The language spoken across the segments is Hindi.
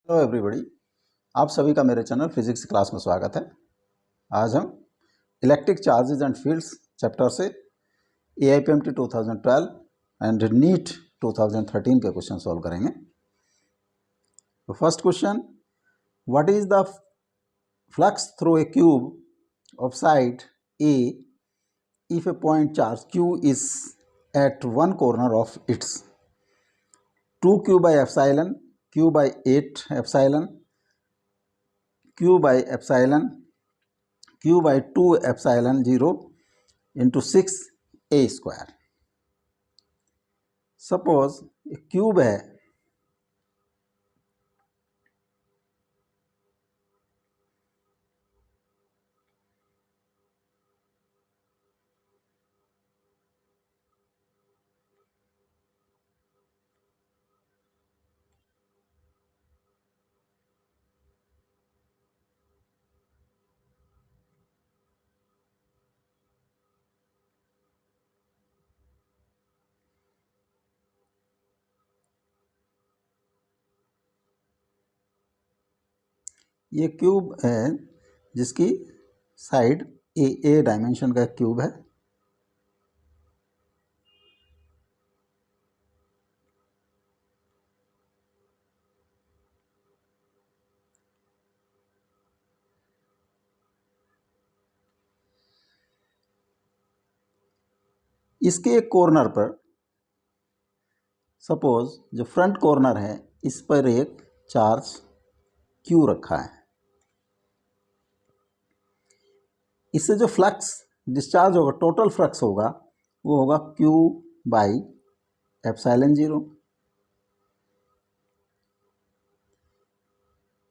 हेलो एवरीबॉडी, आप सभी का मेरे चैनल फिजिक्स क्लास में स्वागत है। आज हम electric charges and fields chapter से AIPMT 2012 एंड नीट 2013 के क्वेश्चन सॉल्व करेंगे। तो first question, what is the flux through a cube of side A if a point charge Q is at one corner of its 2Q by epsilon, Q by 8 epsilon, Q by epsilon, Q by 2 epsilon 0 into 6a square. Suppose cube है, ये क्यूब है जिसकी साइड ए डायमेंशन का क्यूब है। इसके एक कॉर्नर पर, सपोज जो फ्रंट कॉर्नर है, इस पर एक चार्ज क्यू रखा है। इससे जो फ्लक्स डिस्चार्ज होगा, टोटल फ्लक्स होगा, वो होगा क्यू बाई एप्सिलॉन 0।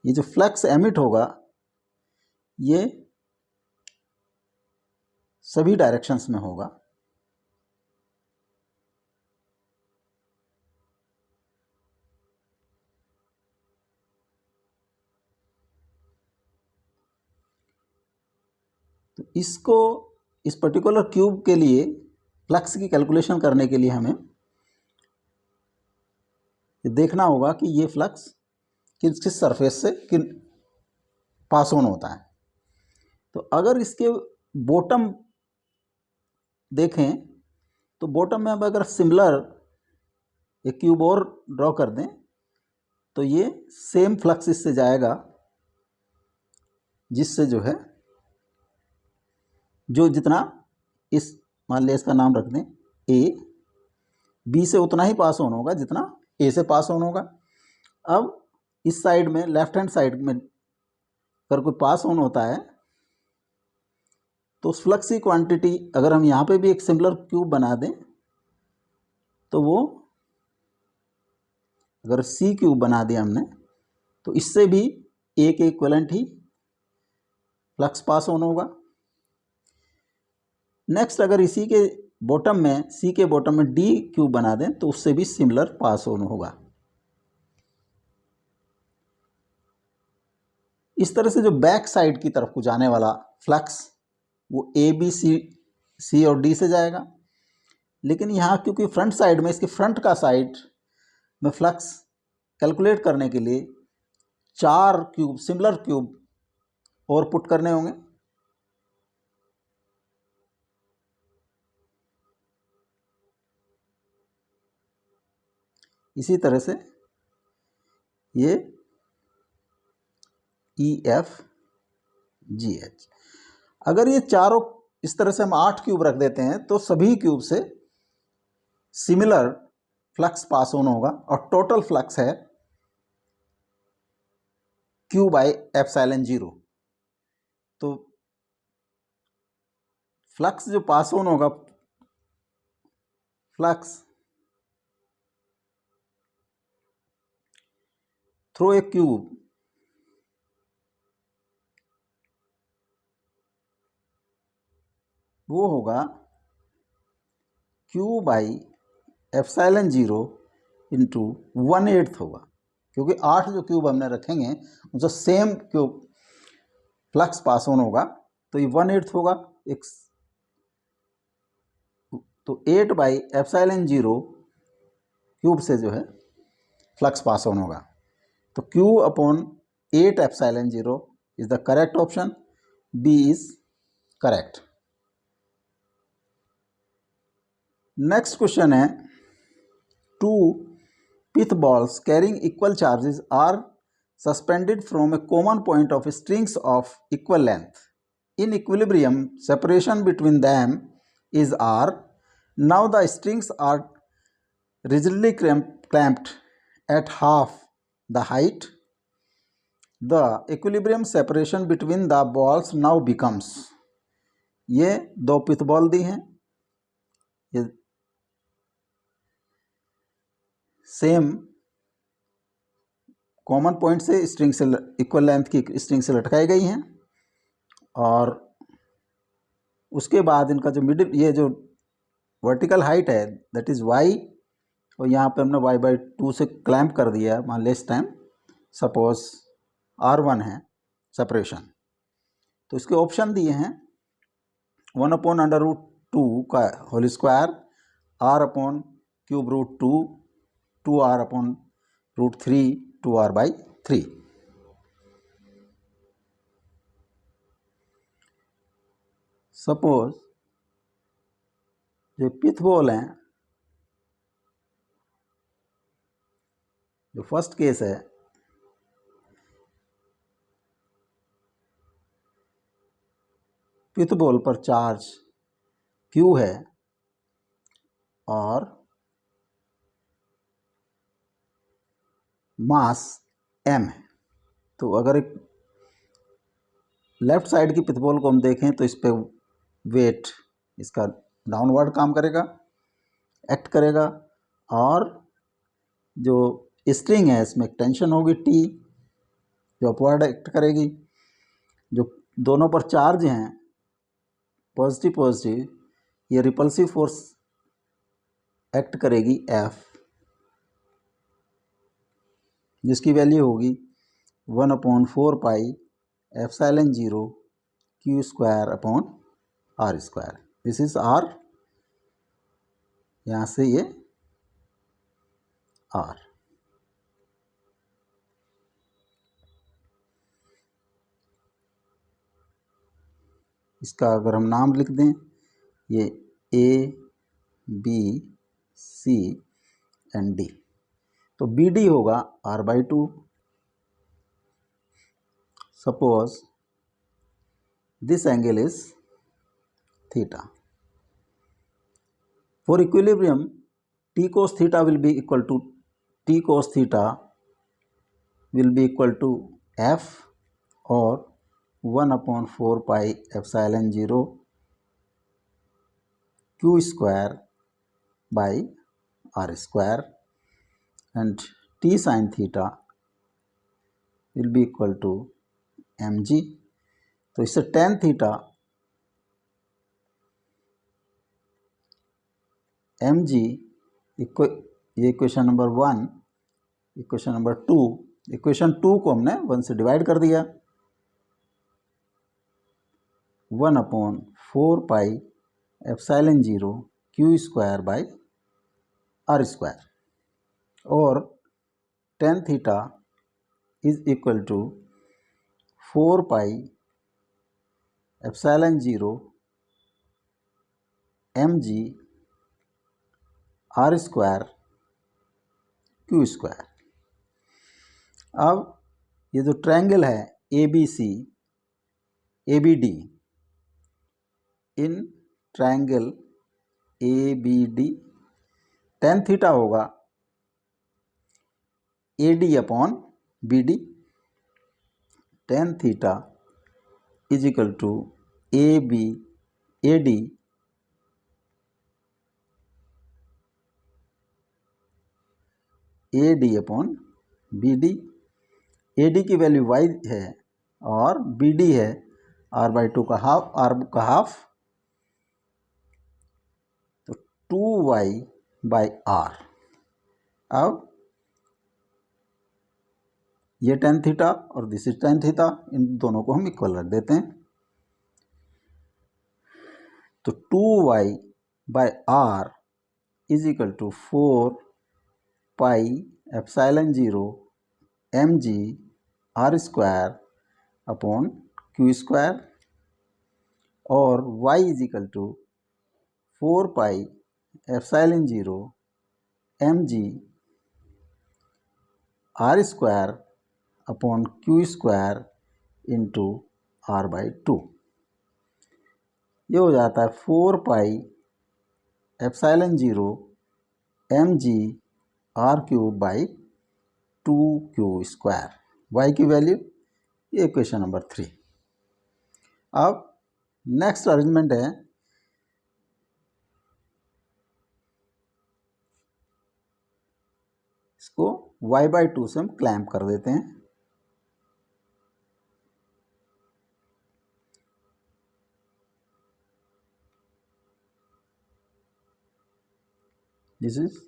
ये जो फ्लक्स एमिट होगा ये सभी डायरेक्शंस में होगा। तो इसको, इस पर्टिकुलर क्यूब के लिए फ्लक्स की कैलकुलेशन करने के लिए हमें देखना होगा कि ये फ्लक्स किस किस सरफेस से किन पास ऑन होता है। तो अगर इसके बॉटम देखें तो बॉटम में अब अगर सिमिलर एक क्यूब और ड्रॉ कर दें तो ये सेम फ्लक्स इससे जाएगा, जिससे जो है जो जितना इस, मान लिया इसका नाम रख दें ए, बी से उतना ही पास ऑन होगा जितना ए से पास ऑन होगा। अब इस साइड में, लेफ्ट हैंड साइड में अगर कोई पास ऑन होता है तो उस फ्लक्स की क्वांटिटी, अगर हम यहाँ पे भी एक सिमिलर क्यूब बना दें तो वो, अगर सी क्यूब बना दिया हमने तो इससे भी ए के equivalent he flux pass on होगा। नेक्स्ट, अगर इसी के बॉटम में, सी के बॉटम में डी क्यूब बना दें तो उससे भी सिमिलर पास ऑन होगा। इस तरह से जो बैक साइड की तरफ को जाने वाला फ्लक्स वो ए बी सी और डी से जाएगा। लेकिन यहाँ क्योंकि फ्रंट साइड में, इसके फ्रंट का साइड में फ्लक्स कैलकुलेट करने के लिए 4 क्यूब, सिमिलर क्यूब और पुट करने होंगे। इसी तरह से ये EFGH, अगर ये चारों इस तरह से हम 8 क्यूब रख देते हैं तो सभी क्यूब से सिमिलर फ्लक्स पास ऑन होगा और टोटल फ्लक्स है Q बाई एप्सिलॉन 0। तो फ्लक्स जो पास ऑन होगा, फ्लक्स थ्रू ए क्यूब, वो होगा Q बाई एप्सिलॉन 0 इंटू 1/8 होगा, क्योंकि 8 जो क्यूब हमने रखेंगे उनसे same cube flux pass on होगा तो ये 1/8 होगा। एक तो 8 बाई एप्सिलॉन 0 क्यूब से जो है फ्लक्स पास ऑन होगा। तो Q upon 8 epsilon 0 is the correct option, B is correct. Next question है, two pith balls carrying equal charges are suspended from a common point of strings of equal length. In equilibrium, separation between them is r. Now the strings are rigidly clamped at half the height. The equilibrium separation between the balls now becomes, ये दो पिथ बॉल दी हैं, ये सेम कॉमन पॉइंट से स्ट्रिंग से इक्वल लेंथ की स्ट्रिंग से लटकाई गई हैं, और उसके बाद इनका जो मिडिल, ये जो वर्टिकल हाइट है दैट इज़ y, और यहाँ पे हमने y/2 से क्लैम्प कर दिया। मान लें इस टाइम सपोज r1 है सेपरेशन, तो इसके ऑप्शन दिए हैं 1/√2 का whole square, r/√2, 2r/√3, 2r/3। Suppose जो पिथ बॉल हैं, जो फर्स्ट केस है, पिथ बॉल पर चार्ज Q है और मास m है। तो अगर एक लेफ्ट साइड की पिथ बॉल को हम देखें तो इस पे वेट इसका डाउनवर्ड काम करेगा, एक्ट करेगा, और जो स्ट्रिंग है इसमें टेंशन होगी T, जो अपवर्ड एक्ट करेगी। जो दोनों पर चार्ज हैं पॉजिटिव पॉजिटिव, ये रिपल्सिव फोर्स एक्ट करेगी F, जिसकी वैल्यू होगी 1/4 epsilon 0 Q²/r²। This is R, यहाँ से ये R। इसका अगर हम नाम लिख दें, ये A, B, C and D, तो BD होगा R/2। Suppose this angle is theta. For equilibrium T cos theta will be equal to F, or 1/4 epsilon 0 Q²/r², and T sin theta will be equal to mg। तो इससे tan थीटा mg, ये equation number 1, equation number 2, equation 2 को हमने 1 से डिवाइड कर दिया, 1/4 एप्सिलॉन 0 Q²/r², और tan theta is equal to 4 epsilon 0 mg r² Q²। अब ये जो ट्रायंगल है ABC ABD, in triangle ABD tan theta होगा AD/BD। tan theta is equal to AD AD/BD। AD की वैल्यू y है और BD है r/2 का हाफ, तो 2y/r। अब ये tan थीटा और दिस इज tan थीटा, इन दोनों को हम इक्वल रख देते हैं, तो 2y/r is equal to 4 epsilon 0 m g r square upon q square, और y is equal to 4 pi epsilon 0 m g r square upon q square into r by 2। ये हो जाता है 4 pi epsilon 0 m g r cube by 2 q square. y की वैल्यू, ये क्वेश्चन नंबर 3। अब नेक्स्ट अरेंजमेंट है, इसको y बाई 2 से हम क्लैम्प कर देते हैं। दिस इज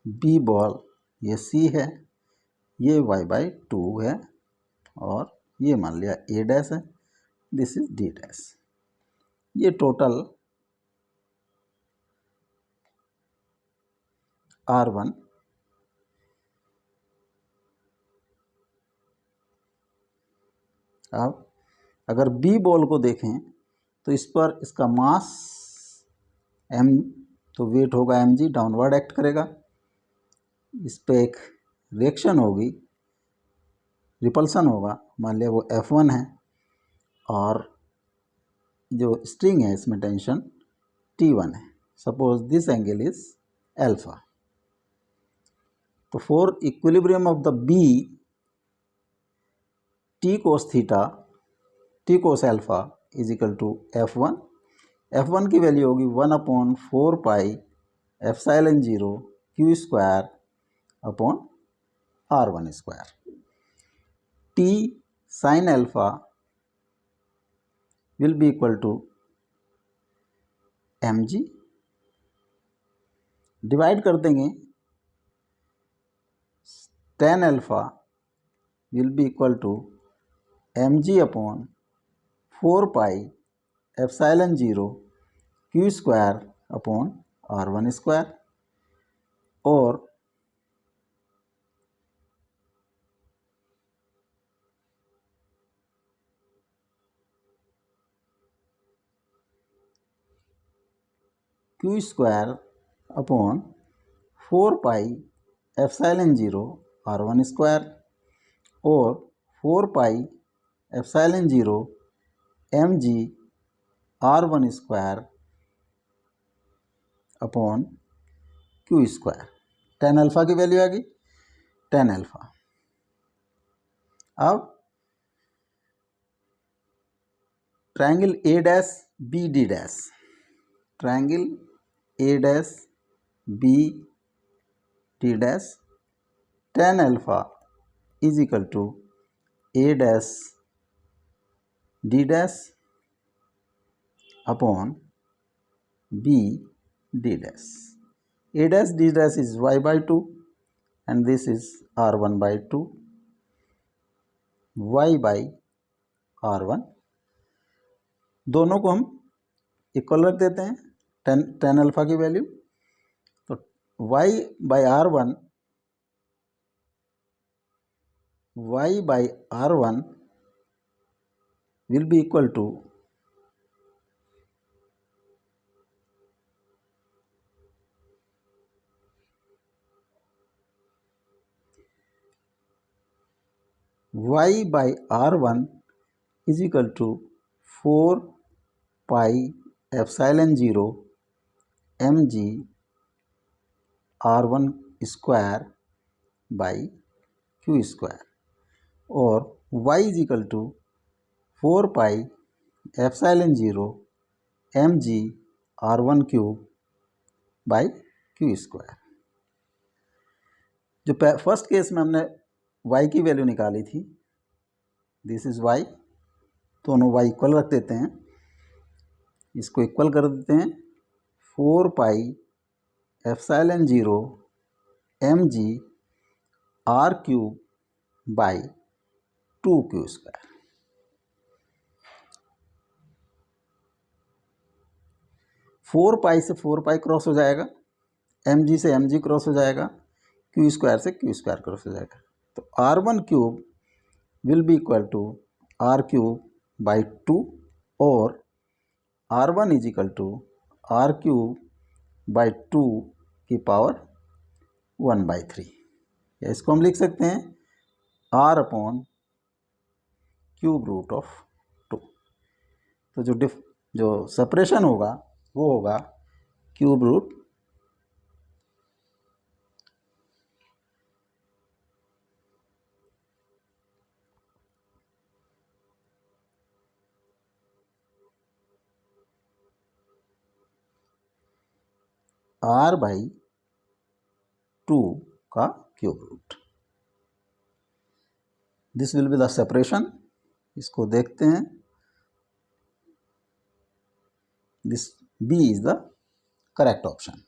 बी बॉल, ये सी है, ये y बाई 2 है, और ये मान लिया a डैश है, दिस इज d डैश। ये टोटल R1 अब अगर बी बॉल को देखें तो इस पर इसका मास m, तो वेट होगा mg, डाउनवर्ड एक्ट करेगा। इस पे एक रिएक्शन होगी, रिपल्सन होगा, मान लिया वो F1 है, और जो स्ट्रिंग है इसमें टेंशन T1 है। Suppose this angle is alpha. तो for equilibrium of the B, T cos theta, T cos alpha is equal to F1। F1 की वैल्यू होगी 1/4 pi epsilon 0 Q square upon R1 square. T sin alpha will be equal to mg, divide कर देंगे, tan alpha will be equal to mg upon 4 pi epsilon 0 Q square upon R1 square, और Q square upon 4 pi epsilon 0 R1 square, और 4 pi epsilon 0 mg R1 square upon q square. tan alpha की वैल्यू आ गई, tan अल्फा। अब triangle a dash b d dash, triangle a dash b d dash, tan alpha is equal to a dash d dash upon b d dash. A dash d dash is y by 2 and this is R1 by 2, y by R1, दोनों को हम इक्वल रख देते हैं, tan अल्फा की वैल्यू। तो y by R1, y by R1 will be equal to y by R1 is equal to 4 pi epsilon 0 mg R1 square by q square, और y is equal to 4 pi epsilon 0 mg R1 cube by q square. जो फर्स्ट केस में हमने y की वैल्यू निकाली थी, दिस इज y, दोनों y इक्वल रख देते हैं, इसको इक्वल कर देते हैं, 4 pi epsilon 0 mg R cube by 2 q square. 4 पाई से 4 पाई क्रॉस हो जाएगा, mg से mg क्रॉस हो जाएगा, क्यू स्क्वायर से क्यू स्क्वायर क्रॉस हो जाएगा, तो R1 cube will be equal to R cube by 2 और R1 is equal to R cube by 2 की पावर 1/3, या इसको हम लिख सकते हैं R upon cube root of 2। तो जो सेपरेशन होगा वो होगा क्यूब रूट R बाई 2 का cube root. This will be the separation. इसको देखते हैं, this b is the correct option.